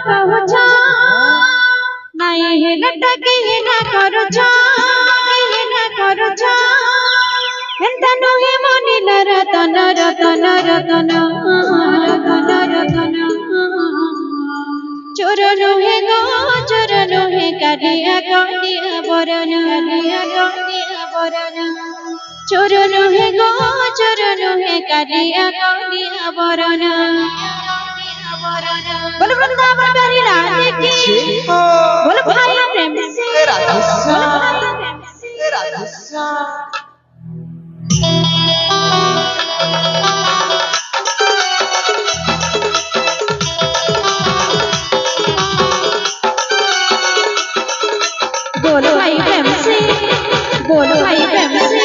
कहुछ नहीं हेलटा के हेला करुछ एंता नुहे मनिल रतन रतन रतन रतन रतन चोर नुहे गो चोर नुहे कालिया गंडिया बरन चोर नुहे गो चोर नुहे कालिया गंडिया बरन बोल वृंदावन प्यारी राधे की बोल भाई प्रेम से राधा बोलो भाई प्रेम से बोलो भाई प्रेम से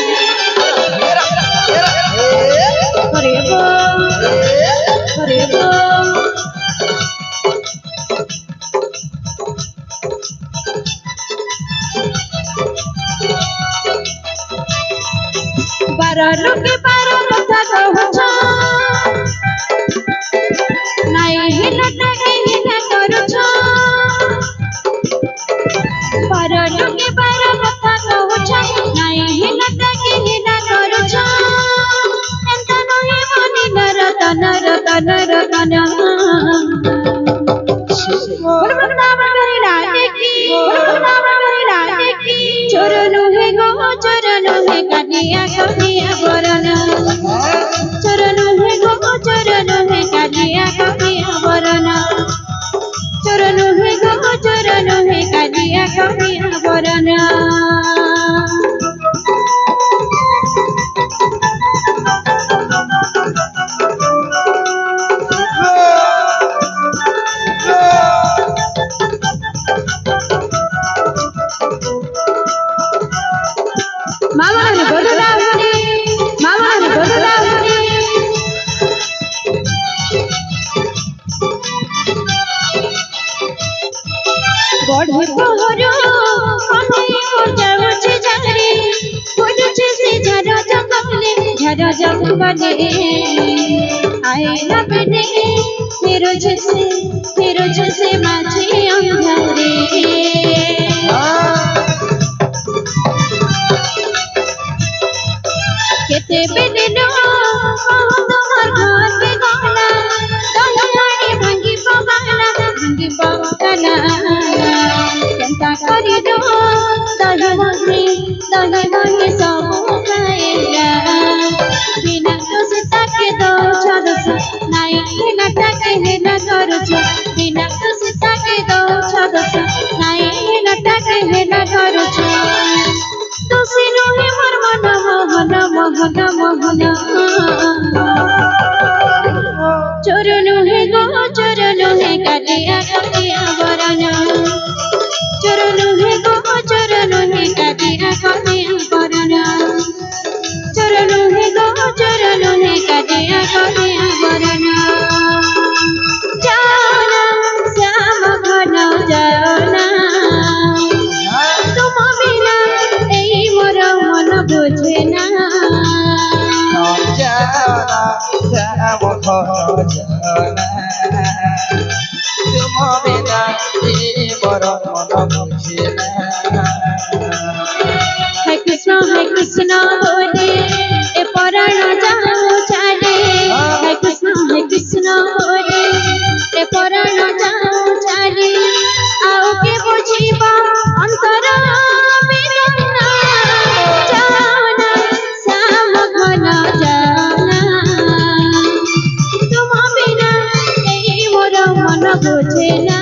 हरे बो बारा लोके बारा कथा कहुछ नहीं हिलटा के हिला करुछ बारा लोके बारा कथा कहुछ नहीं हिलटा के हिला करुछ एंता नहे मनिल रतन रतन रतन बोल वृंदावन प्यारी राधे की चोर नुहे गो चोर नुहे कालिया गंडिया बरन चोर नुहे गो चोर नुहे कालिया गंडिया बरन चोर नुहे गो चोर नुहे कालिया गंडिया बरन मामा ने बोलुलावनी बढ़े पहरो कन्हई को जाउछे जारी बोलुछे से झरा जंगले आईना बेने फेरो छसे माझे अंधारे केते बेदिनो तोहर घर पे गला दहियाड़ी भांगी बगाला केंता करी दो दही भांगी सब खाएला बिना तो सीता के दो छदस नहीं हेलटा के हेला करुछ बिना तो सीता के दो छदस नहीं हेलटा के हेला करुछ तुसी नुहे मोर मन मोहन चोर नुहे गो चोर नुहे कालिया गंडिया बरन चोर नुहे गो चोर नुहे कालिया गंडिया बरन चोर नुहे गो चोर नुहे कालिया गंडिया बरन जाना श्याम घन जाना तुम बिना एई मोर मन बुझे ना श्याम घन जाना तुम बिना मोर मन बुझे ना हे कृष्ण बोले ए पराण जाऊ चाले हे कृष्ण बोले ए पराण जाऊ चाले आओ के बुझिबा अंतर बेदना जाना श्याम घन जाना तुम बिना एई मोर मन बुझे ना